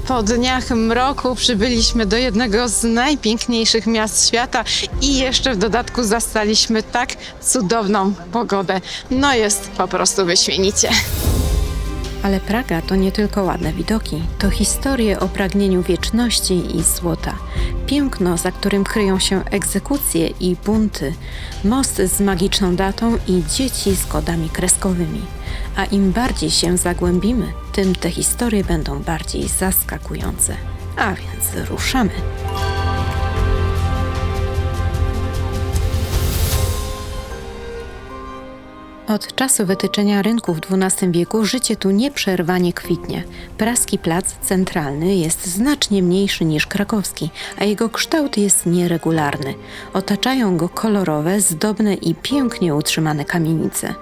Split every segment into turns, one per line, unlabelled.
Po dniach mroku przybyliśmy do jednego z najpiękniejszych miast świata i jeszcze w dodatku zastaliśmy tak cudowną pogodę. No jest po prostu wyśmienicie.
Ale Praga to nie tylko ładne widoki, to historie o pragnieniu wieczności i złota. Piękno, za którym kryją się egzekucje i bunty, most z magiczną datą i dzieci z kodami kreskowymi. A im bardziej się zagłębimy, tym te historie będą bardziej zaskakujące. A więc ruszamy. Od czasu wytyczenia rynku w XII wieku życie tu nieprzerwanie kwitnie. Praski plac centralny jest znacznie mniejszy niż krakowski, a jego kształt jest nieregularny. Otaczają go kolorowe, zdobne i pięknie utrzymane kamienice.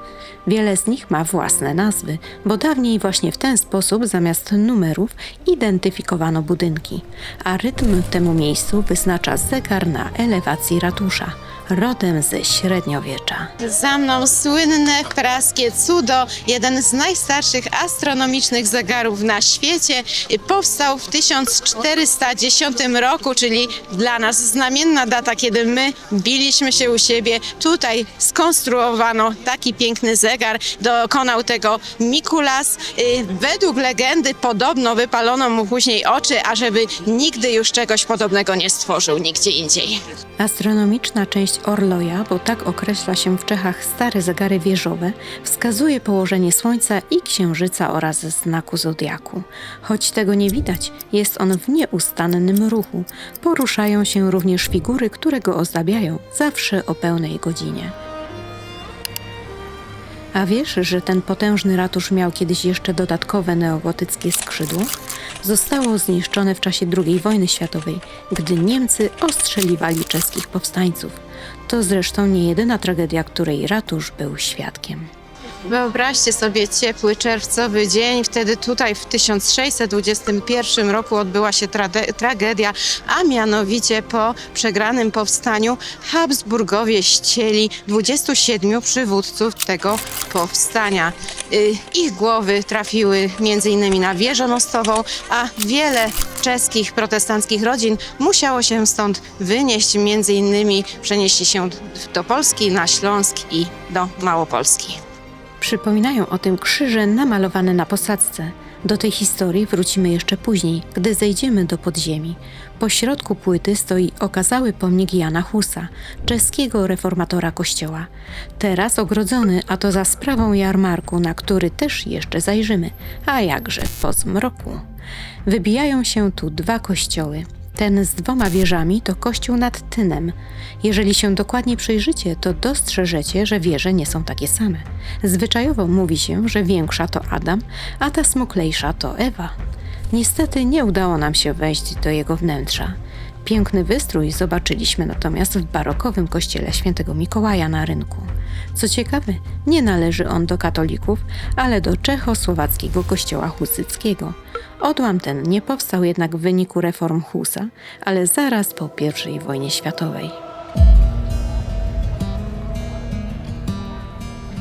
Wiele z nich ma własne nazwy, bo dawniej właśnie w ten sposób zamiast numerów identyfikowano budynki, a rytm temu miejscu wyznacza zegar na elewacji ratusza, rodem ze średniowiecza.
Za mną słynne praskie cudo, jeden z najstarszych astronomicznych zegarów na świecie. Powstał w 1410 roku, czyli dla nas znamienna data, kiedy my biliśmy się u siebie. Tutaj skonstruowano taki piękny zegar. Dokonał tego Mikulas. Według legendy podobno wypalono mu później oczy, ażeby nigdy już czegoś podobnego nie stworzył nigdzie indziej.
Astronomiczna część orloja, bo tak określa się w Czechach stare zegary wieżowe, wskazuje położenie Słońca i Księżyca oraz znaku zodiaku. Choć tego nie widać, jest on w nieustannym ruchu. Poruszają się również figury, które go ozdabiają, zawsze o pełnej godzinie. A wiesz, że ten potężny ratusz miał kiedyś jeszcze dodatkowe neogotyckie skrzydło? Zostało zniszczone w czasie II wojny światowej, gdy Niemcy ostrzeliwali czeskich powstańców. To zresztą nie jedyna tragedia, której ratusz był świadkiem.
Wyobraźcie sobie ciepły czerwcowy dzień, wtedy tutaj w 1621 roku odbyła się tragedia, a mianowicie po przegranym powstaniu Habsburgowie ścieli 27 przywódców tego powstania. Ich głowy trafiły m.in. na wieżę mostową, a wiele czeskich protestanckich rodzin musiało się stąd wynieść, m.in. przenieśli się do Polski, na Śląsk i do Małopolski.
Przypominają o tym krzyże namalowane na posadzce. Do tej historii wrócimy jeszcze później, gdy zejdziemy do podziemi. Po środku płyty stoi okazały pomnik Jana Husa, czeskiego reformatora kościoła. Teraz ogrodzony, a to za sprawą jarmarku, na który też jeszcze zajrzymy, a jakże po zmroku. Wybijają się tu dwa kościoły. Ten z 2 wieżami to kościół nad Tynem. Jeżeli się dokładnie przyjrzycie, to dostrzeżecie, że wieże nie są takie same. Zwyczajowo mówi się, że większa to Adam, a ta smuklejsza to Ewa. Niestety nie udało nam się wejść do jego wnętrza. Piękny wystrój zobaczyliśmy natomiast w barokowym kościele świętego Mikołaja na rynku. Co ciekawe, nie należy on do katolików, ale do czechosłowackiego kościoła husyckiego. Odłam ten nie powstał jednak w wyniku reform Husa, ale zaraz po I wojnie światowej.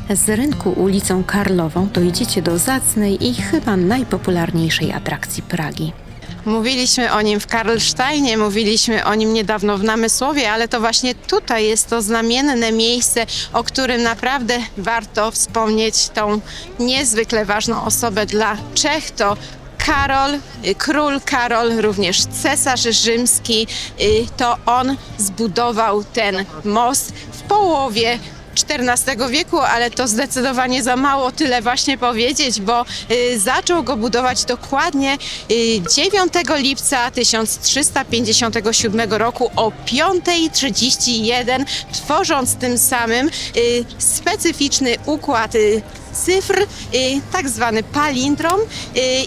Z rynku ulicą Karlową dojdziecie do zacnej i chyba najpopularniejszej atrakcji Pragi.
Mówiliśmy o nim w Karlsztajnie, mówiliśmy o nim niedawno w Namysłowie, ale to właśnie tutaj jest to znamienne miejsce, o którym naprawdę warto wspomnieć tą niezwykle ważną osobę dla Czech. To Karol, król Karol, również cesarz rzymski, to on zbudował ten most w połowie XIV wieku, ale to zdecydowanie za mało tyle właśnie powiedzieć, bo zaczął go budować dokładnie 9 lipca 1357 roku o 5:31, tworząc tym samym specyficzny układ cyfr, tak zwany palindrom,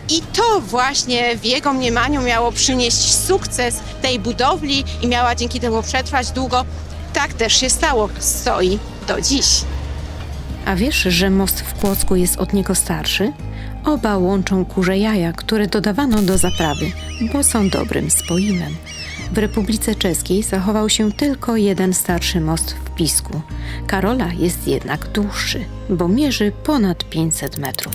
i to właśnie w jego mniemaniu miało przynieść sukces tej budowli i miała dzięki temu przetrwać długo. Tak też się stało, stoi do dziś.
A wiesz, że most w Płocku jest od niego starszy? Oba łączą kurze jaja, które dodawano do zaprawy, bo są dobrym spoimem. W Republice Czeskiej zachował się tylko jeden starszy most w Pisku. Karola jest jednak dłuższy, bo mierzy ponad 500 metrów.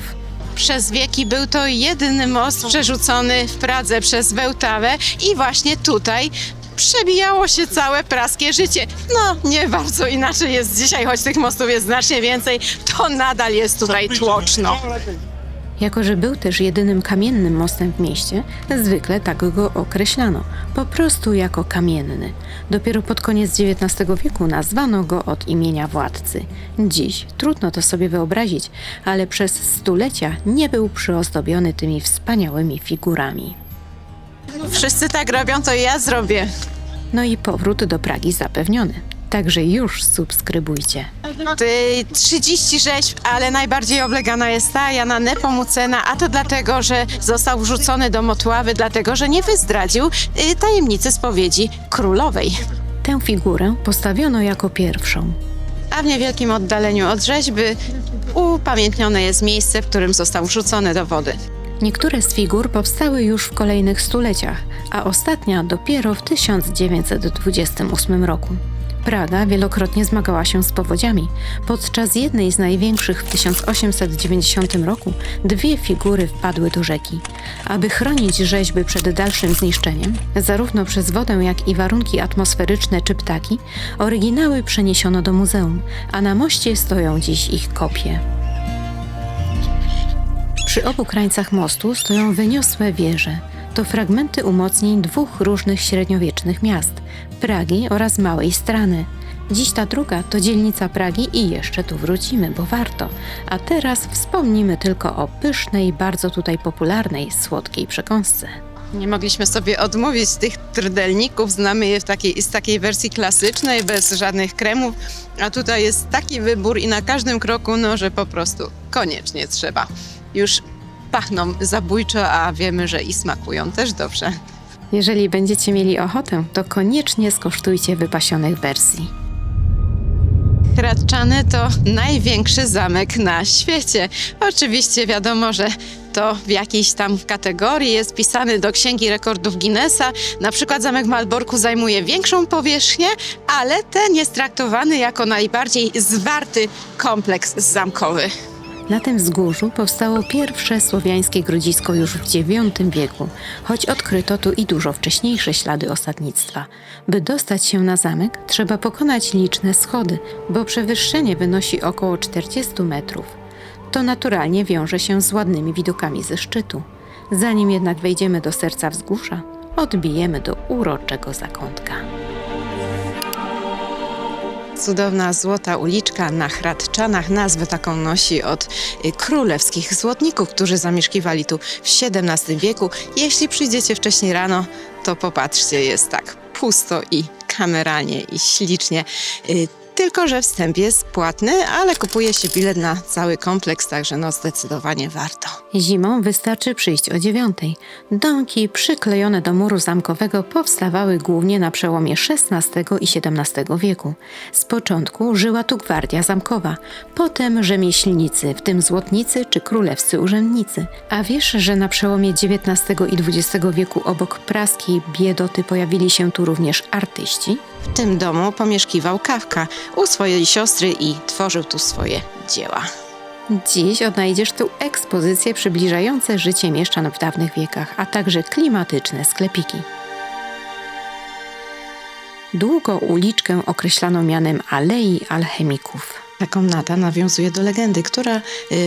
Przez wieki był to jedyny most przerzucony w Pradze przez Wełtawę i właśnie tutaj przebijało się całe praskie życie. No, nie bardzo inaczej jest dzisiaj, choć tych mostów jest znacznie więcej, to nadal jest tutaj tłoczno.
Jako że był też jedynym kamiennym mostem w mieście, zwykle tak go określano, po prostu jako kamienny. Dopiero pod koniec XIX wieku nazwano go od imienia władcy. Dziś trudno to sobie wyobrazić, ale przez stulecia nie był przyozdobiony tymi wspaniałymi figurami.
Wszyscy tak robią, to ja zrobię.
No i powrót do Pragi zapewniony. Także już subskrybujcie.
30 rzeźb, ale najbardziej oblegana jest ta Jana Nepomucena, a to dlatego, że został wrzucony do Motławy, dlatego, że nie wyzdradził tajemnicy spowiedzi królowej.
Tę figurę postawiono jako pierwszą.
A w niewielkim oddaleniu od rzeźby upamiętnione jest miejsce, w którym został wrzucony do wody.
Niektóre z figur powstały już w kolejnych stuleciach, a ostatnia dopiero w 1928 roku. Praga wielokrotnie zmagała się z powodziami. Podczas jednej z największych w 1890 roku 2 figury wpadły do rzeki. Aby chronić rzeźby przed dalszym zniszczeniem, zarówno przez wodę, jak i warunki atmosferyczne czy ptaki, oryginały przeniesiono do muzeum, a na moście stoją dziś ich kopie. Przy obu krańcach mostu stoją wyniosłe wieże. To fragmenty umocnień 2 różnych średniowiecznych miast – Pragi oraz Małej Strany. Dziś ta druga to dzielnica Pragi i jeszcze tu wrócimy, bo warto. A teraz wspomnimy tylko o pysznej, bardzo tutaj popularnej, słodkiej przekąsce.
Nie mogliśmy sobie odmówić tych trdelników, znamy je z takiej wersji klasycznej, bez żadnych kremów, a tutaj jest taki wybór i na każdym kroku, no, że po prostu koniecznie trzeba. Już pachną zabójczo, a wiemy, że i smakują też dobrze.
Jeżeli będziecie mieli ochotę, to koniecznie skosztujcie wypasionych wersji.
Hradczany to największy zamek na świecie. Oczywiście wiadomo, że to w jakiejś tam kategorii jest pisany do Księgi Rekordów Guinnessa. Na przykład zamek w Malborku zajmuje większą powierzchnię, ale ten jest traktowany jako najbardziej zwarty kompleks zamkowy.
Na tym wzgórzu powstało pierwsze słowiańskie grodzisko już w IX wieku, choć odkryto tu i dużo wcześniejsze ślady osadnictwa. By dostać się na zamek, trzeba pokonać liczne schody, bo przewyższenie wynosi około 40 metrów. To naturalnie wiąże się z ładnymi widokami ze szczytu. Zanim jednak wejdziemy do serca wzgórza, odbijemy do uroczego zakątka.
Cudowna złota uliczka na Hradczanach. Nazwę taką nosi od królewskich złotników, którzy zamieszkiwali tu w XVII wieku. Jeśli przyjdziecie wcześniej rano, to popatrzcie, jest tak pusto i kameralnie i ślicznie. Tylko że wstęp jest płatny, ale kupuje się bilet na cały kompleks, także no zdecydowanie warto.
Zimą wystarczy przyjść o 9:00. Domki przyklejone do muru zamkowego powstawały głównie na przełomie XVI i XVII wieku. Z początku żyła tu gwardia zamkowa, potem rzemieślnicy, w tym złotnicy czy królewscy urzędnicy. A wiesz, że na przełomie XIX i XX wieku obok praskiej biedoty pojawili się tu również artyści?
W tym domu pomieszkiwał Kafka u swojej siostry i tworzył tu swoje dzieła.
Dziś odnajdziesz tu ekspozycje przybliżające życie mieszczan w dawnych wiekach, a także klimatyczne sklepiki. Długo uliczkę określano mianem Alei Alchemików.
Ta komnata nawiązuje do legendy, która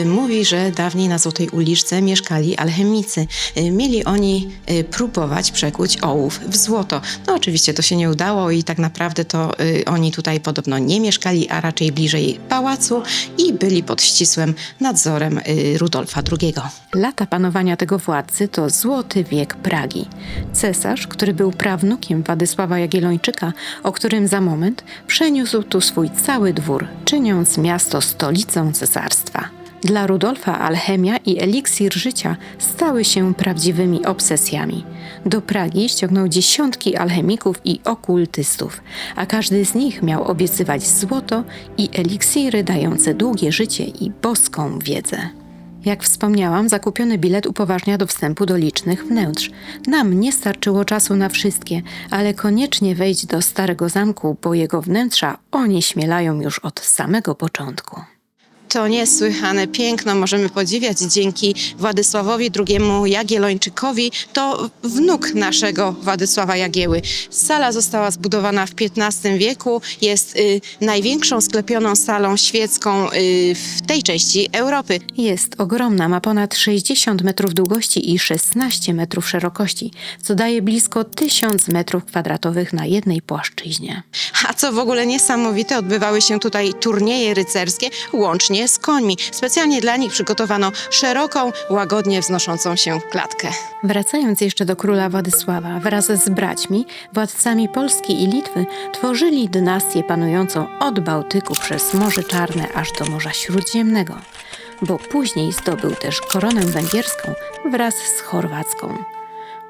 mówi, że dawniej na Złotej Uliczce mieszkali alchemicy. Mieli oni próbować przekuć ołów w złoto. No oczywiście to się nie udało i tak naprawdę to oni tutaj podobno nie mieszkali, a raczej bliżej pałacu i byli pod ścisłym nadzorem Rudolfa II.
Lata panowania tego władcy to złoty wiek Pragi. Cesarz, który był prawnukiem Władysława Jagiellończyka, o którym za moment przeniósł tu swój cały dwór, czyniąc miasto stolicą cesarstwa. Dla Rudolfa alchemia i eliksir życia stały się prawdziwymi obsesjami. Do Pragi ściągnął dziesiątki alchemików i okultystów, a każdy z nich miał obiecywać złoto i eliksiry dające długie życie i boską wiedzę. Jak wspomniałam, zakupiony bilet upoważnia do wstępu do licznych wnętrz. Nam nie starczyło czasu na wszystkie, ale koniecznie wejdź do Starego Zamku, bo jego wnętrza onieśmielają już od samego początku.
To niesłychane piękno możemy podziwiać dzięki Władysławowi II Jagiellończykowi. To wnuk naszego Władysława Jagieły. Sala została zbudowana w XV wieku. Jest największą sklepioną salą świecką w tej części Europy.
Jest ogromna, ma ponad 60 metrów długości i 16 metrów szerokości, co daje blisko 1000 metrów kwadratowych na jednej płaszczyźnie.
A co w ogóle niesamowite, odbywały się tutaj turnieje rycerskie łącznie z końmi. Specjalnie dla nich przygotowano szeroką, łagodnie wznoszącą się klatkę.
Wracając jeszcze do króla Władysława, wraz z braćmi, władcami Polski i Litwy, tworzyli dynastię panującą od Bałtyku przez Morze Czarne aż do Morza Śródziemnego, bo później zdobył też koronę węgierską wraz z chorwacką.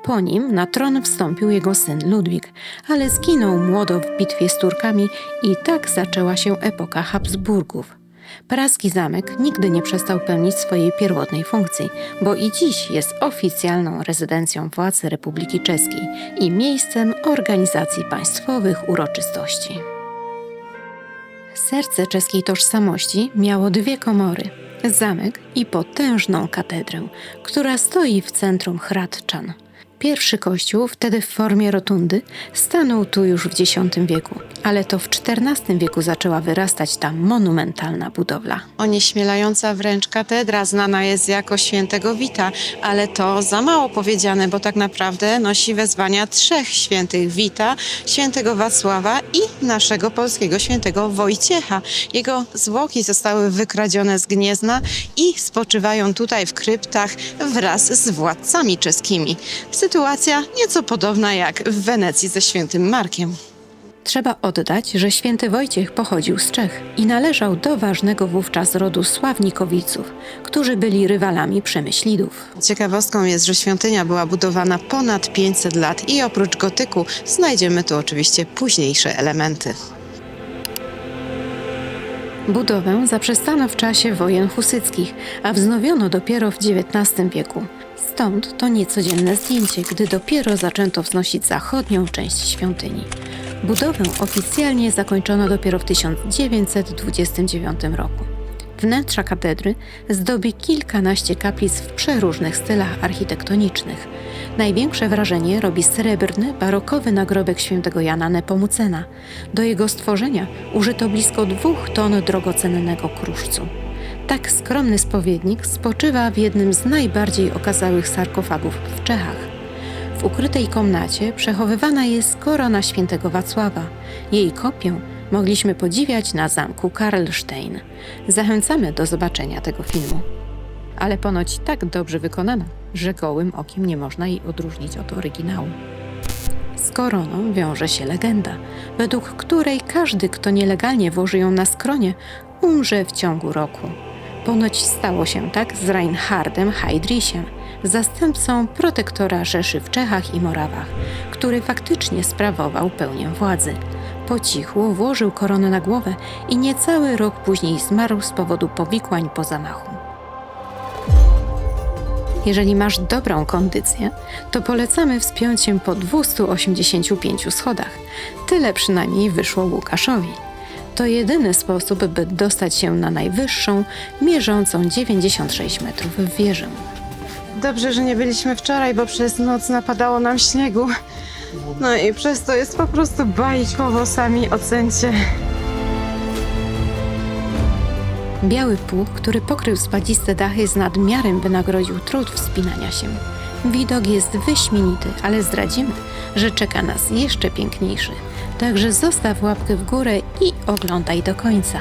Po nim na tron wstąpił jego syn Ludwik, ale zginął młodo w bitwie z Turkami i tak zaczęła się epoka Habsburgów. Praski zamek nigdy nie przestał pełnić swojej pierwotnej funkcji, bo i dziś jest oficjalną rezydencją władz Republiki Czeskiej i miejscem organizacji państwowych uroczystości. Serce czeskiej tożsamości miało 2 komory, zamek i potężną katedrę, która stoi w centrum Hradczan. Pierwszy kościół, wtedy w formie rotundy, stanął tu już w X wieku, ale to w XIV wieku zaczęła wyrastać ta monumentalna budowla.
Onieśmielająca wręcz katedra znana jest jako świętego Wita, ale to za mało powiedziane, bo tak naprawdę nosi wezwania 3 świętych Wita, świętego Wacława i naszego polskiego świętego Wojciecha. Jego zwłoki zostały wykradzione z Gniezna i spoczywają tutaj w kryptach wraz z władcami czeskimi. Sytuacja nieco podobna jak w Wenecji ze świętym Markiem.
Trzeba oddać, że święty Wojciech pochodził z Czech i należał do ważnego wówczas rodu Sławnikowiców, którzy byli rywalami Przemyślidów.
Ciekawostką jest, że świątynia była budowana ponad 500 lat i oprócz gotyku znajdziemy tu oczywiście późniejsze elementy.
Budowę zaprzestano w czasie wojen husyckich, a wznowiono dopiero w XIX wieku. Stąd to niecodzienne zdjęcie, gdy dopiero zaczęto wznosić zachodnią część świątyni. Budowę oficjalnie zakończono dopiero w 1929 roku. Wnętrza katedry zdobi kilkanaście kaplic w przeróżnych stylach architektonicznych. Największe wrażenie robi srebrny, barokowy nagrobek świętego Jana Nepomucena. Do jego stworzenia użyto blisko 2 ton drogocennego kruszcu. Tak skromny spowiednik spoczywa w jednym z najbardziej okazałych sarkofagów w Czechach. W ukrytej komnacie przechowywana jest korona świętego Wacława. Jej kopię mogliśmy podziwiać na zamku Karlsztejn. Zachęcamy do zobaczenia tego filmu. Ale ponoć tak dobrze wykonana, że gołym okiem nie można jej odróżnić od oryginału. Z koroną wiąże się legenda, według której każdy, kto nielegalnie włoży ją na skronie, umrze w ciągu roku. Ponoć stało się tak z Reinhardem Heydrichem, zastępcą protektora Rzeszy w Czechach i Morawach, który faktycznie sprawował pełnię władzy. Po cichu włożył koronę na głowę i niecały rok później zmarł z powodu powikłań po zamachu. Jeżeli masz dobrą kondycję, to polecamy wspiąć się po 285 schodach. Tyle przynajmniej wyszło Łukaszowi. To jedyny sposób, by dostać się na najwyższą, mierzącą 96 metrów wieżę.
Dobrze, że nie byliśmy wczoraj, bo przez noc napadało nam śniegu. No i przez to jest po prostu bajkowo, sami ocencie.
Biały pług, który pokrył spadziste dachy, z nadmiarem wynagrodził trud wspinania się. Widok jest wyśmienity, ale zdradzimy, że czeka nas jeszcze piękniejszy. Także zostaw łapkę w górę i oglądaj do końca.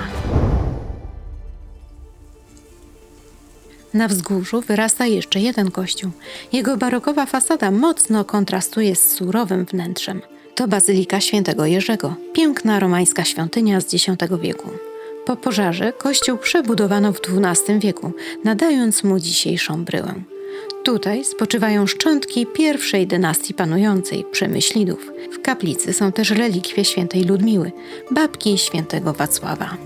Na wzgórzu wyrasta jeszcze jeden kościół. Jego barokowa fasada mocno kontrastuje z surowym wnętrzem. To Bazylika Świętego Jerzego, piękna romańska świątynia z X wieku. Po pożarze kościół przebudowano w XII wieku, nadając mu dzisiejszą bryłę. Tutaj spoczywają szczątki pierwszej dynastii panującej, Przemyślidów. W kaplicy są też relikwie świętej Ludmiły, babki świętego Wacława.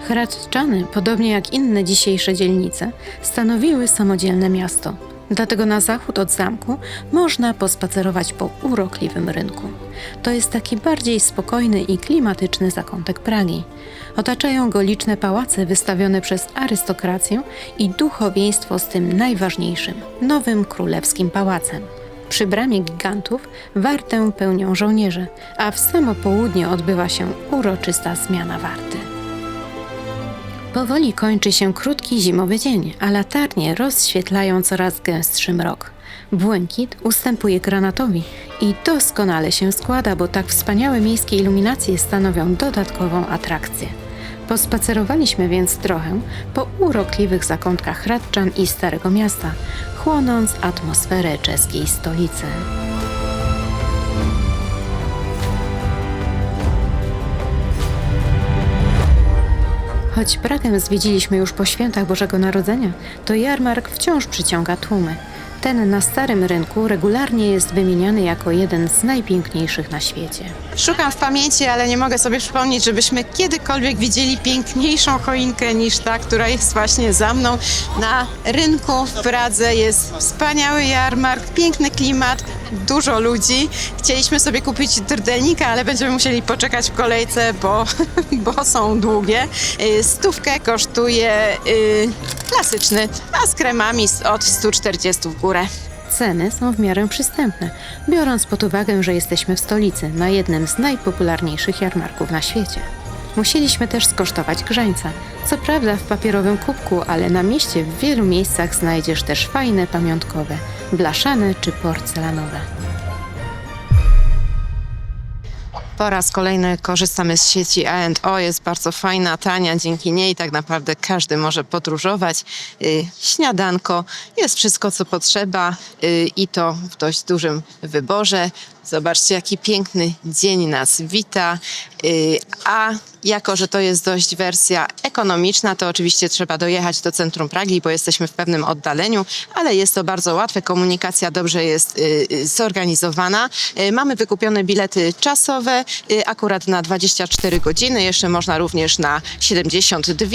Hradczany, podobnie jak inne dzisiejsze dzielnice, stanowiły samodzielne miasto. Dlatego na zachód od zamku można pospacerować po urokliwym rynku. To jest taki bardziej spokojny i klimatyczny zakątek Pragi. Otaczają go liczne pałace wystawione przez arystokrację i duchowieństwo z tym najważniejszym, nowym królewskim pałacem. Przy bramie gigantów wartę pełnią żołnierze, a w samo południe odbywa się uroczysta zmiana warty. Powoli kończy się krótki zimowy dzień, a latarnie rozświetlają coraz gęstszy mrok. Błękit ustępuje granatowi i doskonale się składa, bo tak wspaniałe miejskie iluminacje stanowią dodatkową atrakcję. Pospacerowaliśmy więc trochę po urokliwych zakątkach Hradczan i Starego Miasta, chłonąc atmosferę czeskiej stolicy. Choć Pragę zwiedziliśmy już po świętach Bożego Narodzenia, to jarmark wciąż przyciąga tłumy. Ten na Starym Rynku regularnie jest wymieniany jako jeden z najpiękniejszych na świecie.
Szukam w pamięci, ale nie mogę sobie przypomnieć, żebyśmy kiedykolwiek widzieli piękniejszą choinkę niż ta, która jest właśnie za mną. Na rynku w Pradze jest wspaniały jarmark, piękny klimat, dużo ludzi. Chcieliśmy sobie kupić drdelnika, ale będziemy musieli poczekać w kolejce, bo są długie. 100 kosztuje klasyczny, a z kremami od 140 w górę.
Ceny są w miarę przystępne, biorąc pod uwagę, że jesteśmy w stolicy, na jednym z najpopularniejszych jarmarków na świecie. Musieliśmy też skosztować grzańca. Co prawda w papierowym kubku, ale na mieście w wielu miejscach znajdziesz też fajne pamiątkowe, blaszane czy porcelanowe.
Po raz kolejny korzystamy z sieci A&O, jest bardzo fajna, tania, dzięki niej tak naprawdę każdy może podróżować. Śniadanko, jest wszystko co potrzeba i to w dość dużym wyborze. Zobaczcie, jaki piękny dzień nas wita, a jako, że to jest dość wersja ekonomiczna, to oczywiście trzeba dojechać do centrum Pragi, bo jesteśmy w pewnym oddaleniu, ale jest to bardzo łatwe, komunikacja dobrze jest zorganizowana. Mamy wykupione bilety czasowe, akurat na 24 godziny, jeszcze można również na 72.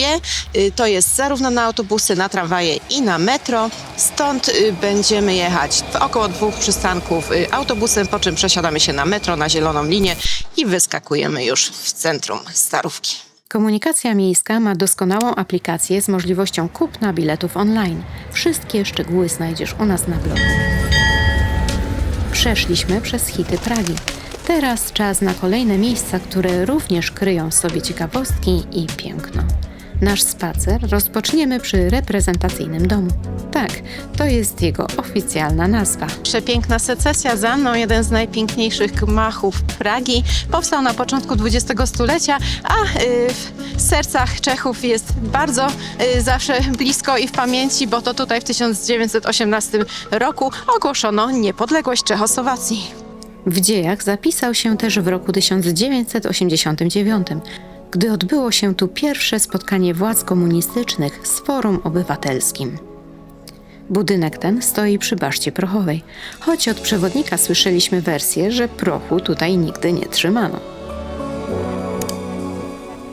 To jest zarówno na autobusy, na tramwaje i na metro. Stąd będziemy jechać w około 2 przystanków autobusem, po czym przesiadamy się na metro, na zieloną linię i wyskakujemy już w centrum Starówki.
Komunikacja miejska ma doskonałą aplikację z możliwością kupna biletów online. Wszystkie szczegóły znajdziesz u nas na blogu. Przeszliśmy przez hity Pragi. Teraz czas na kolejne miejsca, które również kryją w sobie ciekawostki i piękno. Nasz spacer rozpoczniemy przy reprezentacyjnym domu. Tak, to jest jego oficjalna nazwa.
Przepiękna secesja za mną, jeden z najpiękniejszych gmachów Pragi. Powstał na początku XX stulecia, a w sercach Czechów jest bardzo zawsze blisko i w pamięci, bo to tutaj w 1918 roku ogłoszono niepodległość Czechosłowacji.
W dziejach zapisał się też w roku 1989, gdy odbyło się tu pierwsze spotkanie władz komunistycznych z Forum Obywatelskim. Budynek ten stoi przy Baszcie Prochowej, choć od przewodnika słyszeliśmy wersję, że prochu tutaj nigdy nie trzymano.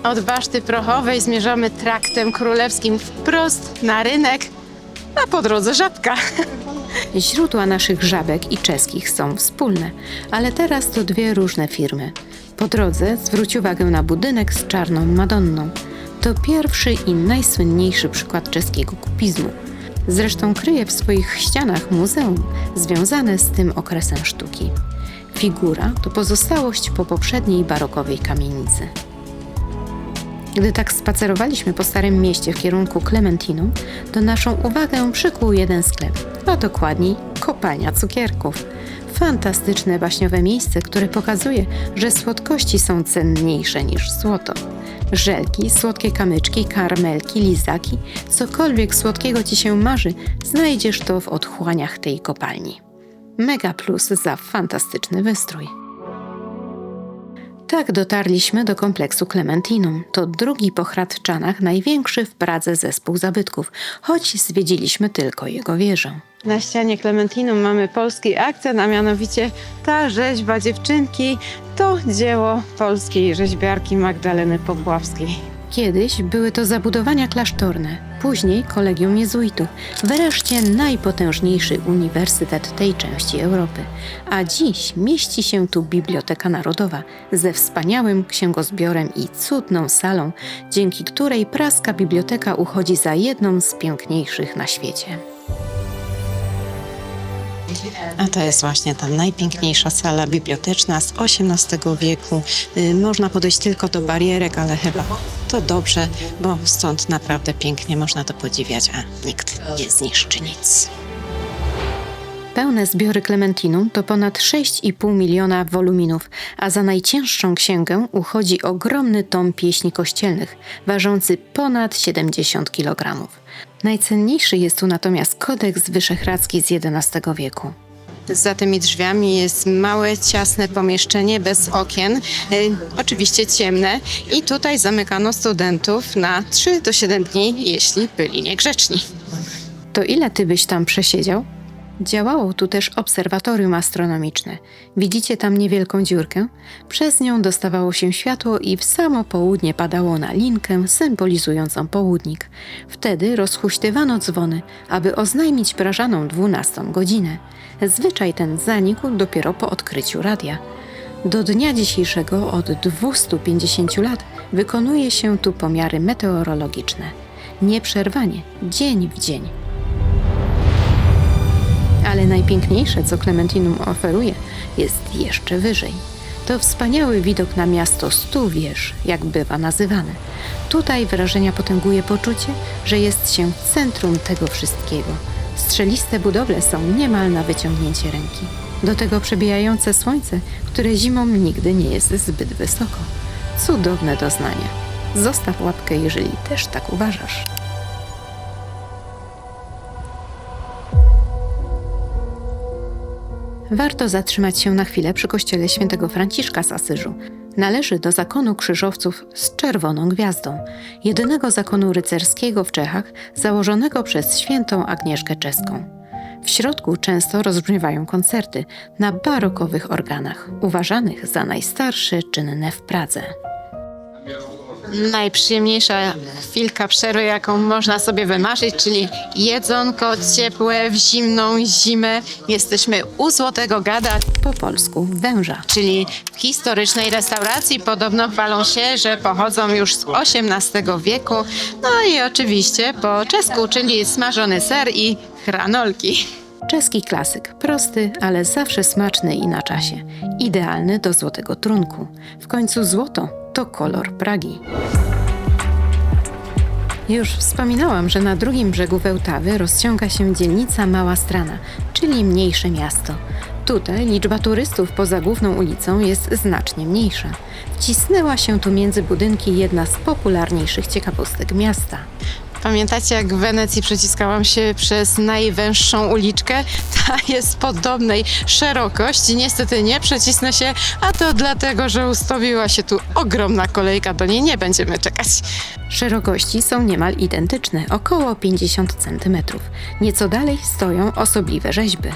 Od Baszty Prochowej zmierzamy traktem królewskim wprost na rynek, a po drodze Żabka.
Źródła naszych żabek i czeskich są wspólne, ale teraz to dwie różne firmy. Po drodze zwróć uwagę na budynek z czarną Madonną. To pierwszy i najsłynniejszy przykład czeskiego kubizmu. Zresztą kryje w swoich ścianach muzeum związane z tym okresem sztuki. Figura to pozostałość po poprzedniej barokowej kamienicy. Gdy tak spacerowaliśmy po Starym Mieście w kierunku Klementinum, to naszą uwagę przykuł jeden sklep, a dokładniej kopalnia cukierków. Fantastyczne baśniowe miejsce, które pokazuje, że słodkości są cenniejsze niż złoto. Żelki, słodkie kamyczki, karmelki, lizaki, cokolwiek słodkiego ci się marzy, znajdziesz to w otchłaniach tej kopalni. Mega plus za fantastyczny wystrój. Tak dotarliśmy do kompleksu Klementinum. To drugi po Hradczanach największy w Pradze zespół zabytków, choć zwiedziliśmy tylko jego wieżę.
Na ścianie Klementinum mamy polski akcent, a mianowicie ta rzeźba dziewczynki to dzieło polskiej rzeźbiarki Magdaleny Popławskiej.
Kiedyś były to zabudowania klasztorne. Później Kolegium Jezuitów, wreszcie najpotężniejszy uniwersytet tej części Europy. A dziś mieści się tu Biblioteka Narodowa ze wspaniałym księgozbiorem i cudną salą, dzięki której praska biblioteka uchodzi za jedną z piękniejszych na świecie.
A to jest właśnie ta najpiękniejsza sala biblioteczna z XVIII wieku. Można podejść tylko do barierek, ale chyba to dobrze, bo stąd naprawdę pięknie można to podziwiać, a nikt nie zniszczy nic.
Pełne zbiory Klementinum to ponad 6,5 miliona woluminów, a za najcięższą księgę uchodzi ogromny tom pieśni kościelnych, ważący ponad 70 kg. Najcenniejszy jest tu natomiast kodeks wyszehradzki z XI wieku.
Za tymi drzwiami jest małe, ciasne pomieszczenie bez okien, oczywiście ciemne, i tutaj zamykano studentów na 3 do 7 dni, jeśli byli niegrzeczni.
To ile ty byś tam przesiedział? Działało tu też obserwatorium astronomiczne. Widzicie tam niewielką dziurkę? Przez nią dostawało się światło i w samo południe padało na linkę symbolizującą południk. Wtedy rozhuśtywano dzwony, aby oznajmić Prażanom 12 godzinę. Zwyczaj ten zanikł dopiero po odkryciu radia. Do dnia dzisiejszego od 250 lat wykonuje się tu pomiary meteorologiczne. Nieprzerwanie, dzień w dzień. Ale najpiękniejsze, co Klementinum oferuje, jest jeszcze wyżej. To wspaniały widok na miasto 100 wież, jak bywa nazywane. Tutaj wrażenia potęguje poczucie, że jest się w centrum tego wszystkiego. Strzeliste budowle są niemal na wyciągnięcie ręki. Do tego przebijające słońce, które zimą nigdy nie jest zbyt wysoko. Cudowne doznanie. Zostaw łapkę, jeżeli też tak uważasz. Warto zatrzymać się na chwilę przy kościele świętego Franciszka z Asyżu. Należy do zakonu krzyżowców z czerwoną gwiazdą, jedynego zakonu rycerskiego w Czechach założonego przez świętą Agnieszkę Czeską. W środku często rozbrzmiewają koncerty na barokowych organach, uważanych za najstarsze czynne w Pradze.
Najprzyjemniejsza chwilka przerwy, jaką można sobie wymarzyć, czyli jedzonko ciepłe w zimną zimę. Jesteśmy u Złotego Gada,
Po polsku węża.
czyli w historycznej restauracji. Podobno chwalą się, że pochodzą już z XVIII wieku. No i oczywiście po czesku, czyli smażony ser i hranolki.
Czeski klasyk, prosty, ale zawsze smaczny i na czasie. Idealny do złotego trunku. W końcu złoto to kolor Pragi. Już wspominałam, że na drugim brzegu Wełtawy rozciąga się dzielnica Mała Strana, czyli mniejsze miasto. Tutaj liczba turystów poza główną ulicą jest znacznie mniejsza. Wcisnęła się tu między budynki jedna z popularniejszych ciekawostek miasta.
Pamiętacie, jak w Wenecji przeciskałam się przez najwęższą uliczkę? Ta jest podobnej szerokości. Niestety nie przecisnę się, a to dlatego, że ustawiła się tu ogromna kolejka. Do niej nie będziemy czekać.
Szerokości są niemal identyczne, około 50 cm. Nieco dalej stoją osobliwe rzeźby.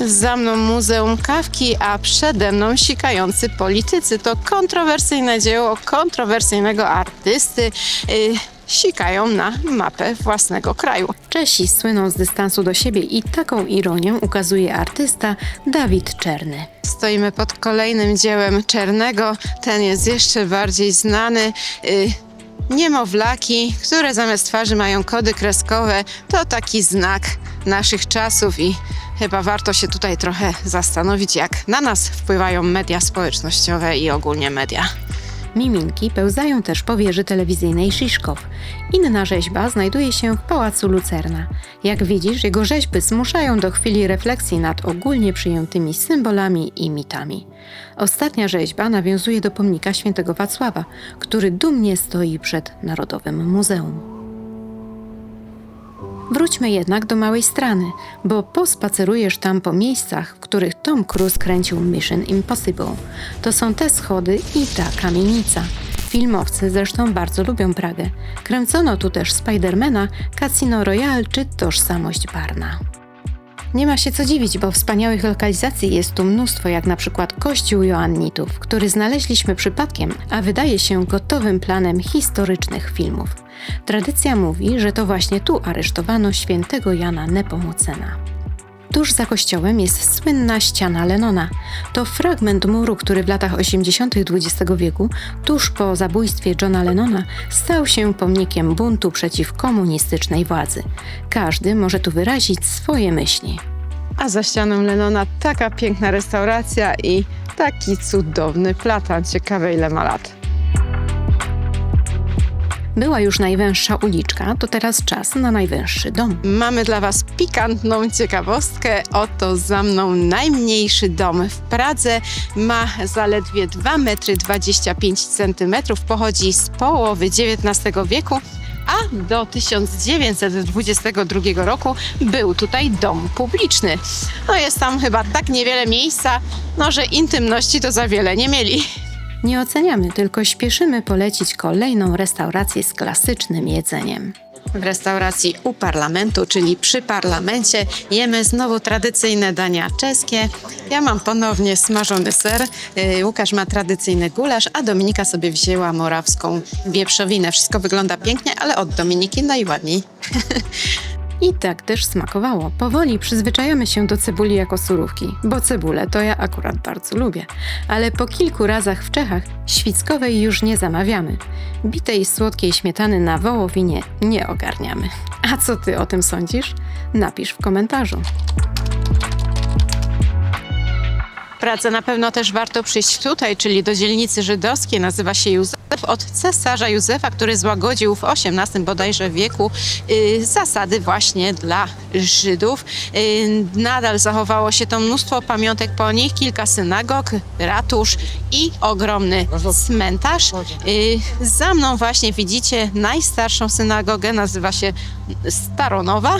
Za mną Muzeum Kawki, a przede mną sikający politycy. To kontrowersyjne dzieło kontrowersyjnego artysty. Sikają na mapę własnego kraju.
Czesi słyną z dystansu do siebie i taką ironią ukazuje artysta Dawid Czerny.
Stoimy pod kolejnym dziełem Czernego. Ten jest jeszcze bardziej znany. Niemowlaki, które zamiast twarzy mają kody kreskowe, to taki znak naszych czasów i chyba warto się tutaj trochę zastanowić, jak na nas wpływają media społecznościowe i ogólnie media.
Miminki pełzają też po wieży telewizyjnej Szyszkow. Inna rzeźba znajduje się w Pałacu Lucerna. Jak widzisz, jego rzeźby zmuszają do chwili refleksji nad ogólnie przyjętymi symbolami i mitami. Ostatnia rzeźba nawiązuje do pomnika świętego Wacława, który dumnie stoi przed Narodowym Muzeum. Wróćmy jednak do Małej Strany, bo pospacerujesz tam po miejscach, w których Tom Cruise kręcił Mission Impossible. To są te schody i ta kamienica. Filmowcy zresztą bardzo lubią Pragę. Kręcono tu też Spidermana, Casino Royale czy Tożsamość Barna. Nie ma się co dziwić, bo wspaniałych lokalizacji jest tu mnóstwo, jak na przykład Kościół Joannitów, który znaleźliśmy przypadkiem, a wydaje się gotowym planem historycznych filmów. Tradycja mówi, że to właśnie tu aresztowano świętego Jana Nepomucena. Tuż za kościołem jest słynna ściana Lennona. To fragment muru, który w latach 80. XX wieku, tuż po zabójstwie Johna Lennona, stał się pomnikiem buntu przeciw komunistycznej władzy. Każdy może tu wyrazić swoje myśli.
A za ścianą Lennona taka piękna restauracja i taki cudowny platan. Ciekawe, ile ma lat.
Była już najwęższa uliczka, to teraz czas na najwęższy dom.
Mamy dla Was pikantną ciekawostkę. Oto za mną najmniejszy dom w Pradze. Ma zaledwie 2,25 m. Pochodzi z połowy XIX wieku, a do 1922 roku był tutaj dom publiczny. No jest tam chyba tak niewiele miejsca, że intymności to za wiele nie mieli.
Nie oceniamy, tylko śpieszymy polecić kolejną restaurację z klasycznym jedzeniem.
W restauracji u parlamentu, czyli przy parlamencie, jemy znowu tradycyjne dania czeskie. Ja mam ponownie smażony ser, Łukasz ma tradycyjny gulasz, a Dominika sobie wzięła morawską wieprzowinę. Wszystko wygląda pięknie, ale od Dominiki najładniej.
I tak też smakowało. Powoli przyzwyczajamy się do cebuli jako surówki, bo cebulę to ja akurat bardzo lubię. Ale po kilku razach w Czechach świckowej już nie zamawiamy. Bitej słodkiej śmietany na wołowinie nie ogarniamy. A co ty o tym sądzisz? Napisz w komentarzu.
Pracę na pewno też warto przyjść tutaj, czyli do dzielnicy żydowskiej. Nazywa się Józef, od cesarza Józefa, który złagodził w XVIII bodajże wieku zasady właśnie dla Żydów. Nadal zachowało się to mnóstwo pamiątek po nich, kilka synagog, ratusz i ogromny cmentarz. Za mną właśnie widzicie najstarszą synagogę, nazywa się Staronowa.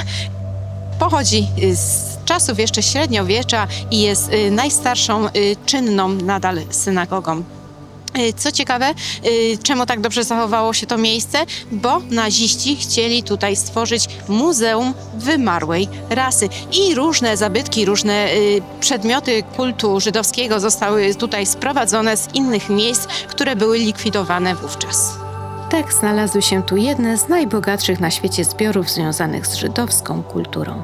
Pochodzi z czasów jeszcze średniowiecza i jest najstarszą czynną nadal synagogą. Co ciekawe, czemu tak dobrze zachowało się to miejsce? Bo naziści chcieli tutaj stworzyć muzeum wymarłej rasy i różne zabytki, różne przedmioty kultu żydowskiego zostały tutaj sprowadzone z innych miejsc, które były likwidowane wówczas.
Tak znalazły się tu jedne z najbogatszych na świecie zbiorów związanych z żydowską kulturą.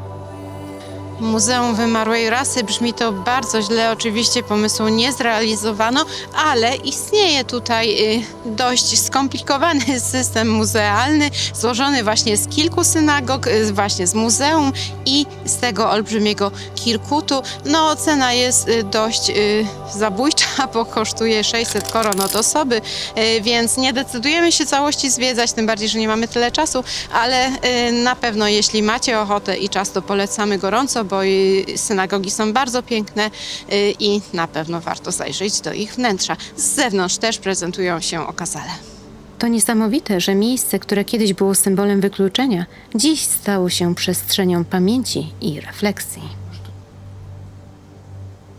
Muzeum Wymarłej Rasy, brzmi to bardzo źle, oczywiście pomysłu nie zrealizowano, ale istnieje tutaj dość skomplikowany system muzealny, złożony właśnie z kilku synagog, właśnie z muzeum i z tego olbrzymiego kirkutu. No cena jest dość zabójcza, bo kosztuje 600 koron od osoby, więc nie decydujemy się całości zwiedzać, tym bardziej, że nie mamy tyle czasu, ale na pewno jeśli macie ochotę i czas, to polecamy gorąco, bo synagogi są bardzo piękne i na pewno warto zajrzeć do ich wnętrza. Z zewnątrz też prezentują się okazale.
To niesamowite, że miejsce, które kiedyś było symbolem wykluczenia, dziś stało się przestrzenią pamięci i refleksji.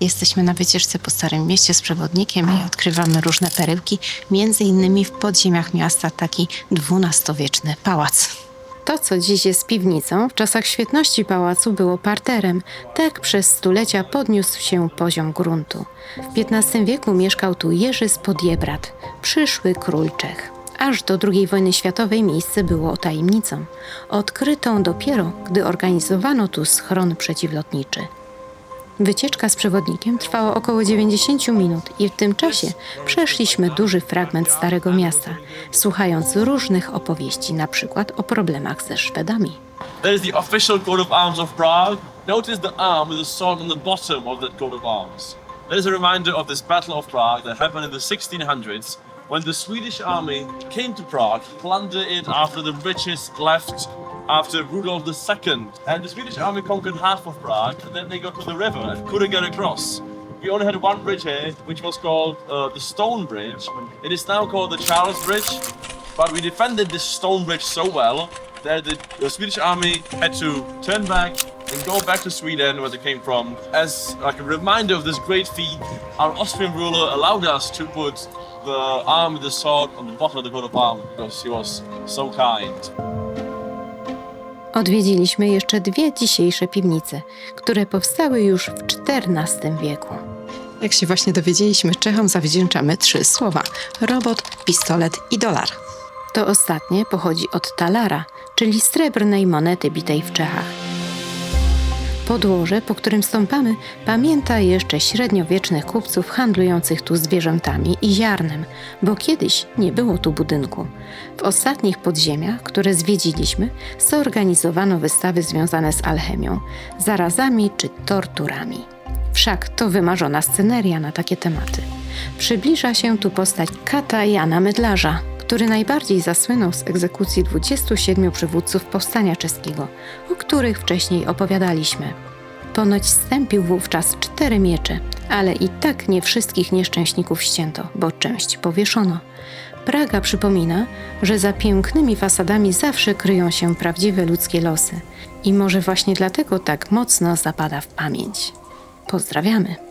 Jesteśmy na wycieczce po Starym Mieście z przewodnikiem i odkrywamy różne perełki, między innymi w podziemiach miasta taki XII-wieczny pałac.
To, co dziś jest piwnicą, w czasach świetności pałacu było parterem. Tak przez stulecia podniósł się poziom gruntu. W XV wieku mieszkał tu Jerzy z Podjebrat, przyszły król Czech. Aż do II wojny światowej miejsce było tajemnicą. Odkrytą dopiero, gdy organizowano tu schron przeciwlotniczy. Wycieczka z przewodnikiem trwała około 90 minut i w tym czasie przeszliśmy duży fragment Starego Miasta, słuchając różnych opowieści, na przykład o problemach ze Szwedami.
That is the official coat of arms of Prague. Notice the arm with the sword on the bottom of that coat of arms. That is a reminder of this Battle of Prague that happened in the 1600s when the Swedish army came to Prague, plundered it after the British left after Rudolf II. And the Swedish army conquered half of Prague, and then they got to the river and couldn't get across. We only had one bridge here, which was called the Stone Bridge. It is now called the Charles Bridge, but we defended this stone bridge so well that the Swedish army had to turn back and go back to Sweden, where they came from. As like a reminder of this great feat, our Austrian ruler allowed us to put the arm with the sword on the bottom of the coat of arms because he was so kind.
Odwiedziliśmy jeszcze 2 dzisiejsze piwnice, które powstały już w XIV wieku.
Jak się właśnie dowiedzieliśmy, Czechom zawdzięczamy 3 słowa: robot, pistolet i dolar.
To ostatnie pochodzi od talara, czyli srebrnej monety bitej w Czechach. Podłoże, po którym stąpamy, pamięta jeszcze średniowiecznych kupców handlujących tu zwierzętami i ziarnem, bo kiedyś nie było tu budynku. W ostatnich podziemiach, które zwiedziliśmy, zorganizowano wystawy związane z alchemią, zarazami czy torturami. Wszak to wymarzona sceneria na takie tematy. Przybliża się tu postać kata Jana Mydlarza, który najbardziej zasłynął z egzekucji 27 przywódców powstania czeskiego, o których wcześniej opowiadaliśmy. Ponoć stępił wówczas 4 miecze, ale i tak nie wszystkich nieszczęśników ścięto, bo część powieszono. Praga przypomina, że za pięknymi fasadami zawsze kryją się prawdziwe ludzkie losy i może właśnie dlatego tak mocno zapada w pamięć. Pozdrawiamy!